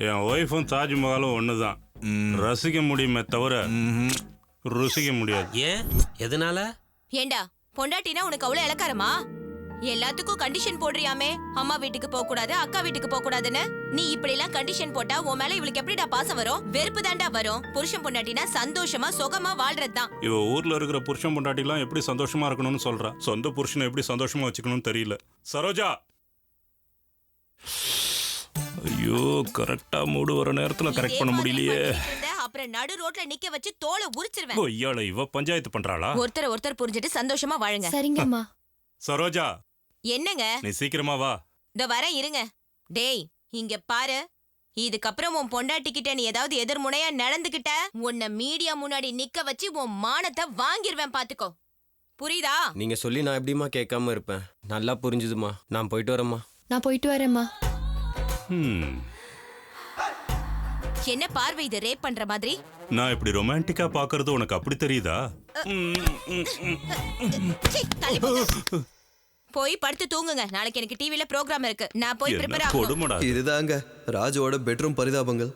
என் ஒய்ஃபும் தாஜ்மஹாலும் ஒண்ணுதான். ரசிக்க முடியுமே தவிர ருசிக்க முடியாது. ஏன்? எதனால? ஏண்டா பொண்டாட்டினா உனக்கு அவ்வளவு இலக்காரமா? எல்லாத்துக்கும் கண்டிஷன் போடுறியாமே. அம்மா வீட்டுக்கு போக கூடாது, அக்கா வீட்டுக்கு போக கூடாதுன்னு. நீ இப்படி எல்லாம் கண்டிஷன் போட்டா உன் மேல இவளுக்கு எப்படிடா பாசம் வரும்? வெறுப்பு தாண்டா வரும். புருஷன் பொண்டாட்டினா சந்தோஷமா சுகமா வாழ்றதுதான். இவ ஊர்ல இருக்கிற புருஷன் பொண்டாட்டிலாம் எப்படி சந்தோஷமா இருக்கணும்னு சொல்றா. சொந்த புருஷனை எப்படி சந்தோஷமா வச்சுக்கணும்னு தெரியல. சரோஜா, ஐயோ கரெக்டா மூடு வர நேரத்துல கரெக்ட் பண்ண முடியலையே. அப்புறம் நடு ரோட்ல நிக்க வச்சு தோலை உரிச்சிருவேன். ஐயால இவ பஞ்சாயத்து பண்றாளா? ஒருத்தர் புரிஞ்சிட்டு சந்தோஷமா வாழுங்க. சரிங்கம்மா. சரோஜா, என்னங்க? நீ சீக்கிரமா வா. இதோ வரேன் இருங்க. டேய் இங்க பாரு, இதுக்கப்புறம் உன் பொண்டாட்டிக்கிட்ட நீ ஏதாவது எதிர்முனையா நடந்துகிட்ட உன்னை மீடியா முன்னாடி நிக்க வச்சு உன் மானத்தை வாங்கிருவேன் பாத்துக்கோ. புரியுதா? நீங்க சொல்லி நான் எப்படிமா கேட்காம இருப்பேன்? நல்லா புரிஞ்சுதுமா. நான் போயிட்டு வரேம்மா. நான் போயிட்டு வரேம்மா. என்ன பார்வை இது ரேப் பண்ற மாதிரி? நான் இப்படி ரொமான்டிக்கா பாக்குறது உனக்கு அப்படி தெரியுதா? சீ, தள்ளி போங்க. போய் படுத்து தூங்குங்க. நாளைக்கு எனக்கு டிவில ப்ரோகிராம் இருக்கு. நான் போய் ப்ரிப்பேர் ஆகணும். இதுதாங்க ராஜுவோட பெட்ரூம் பரிதாபங்கள்.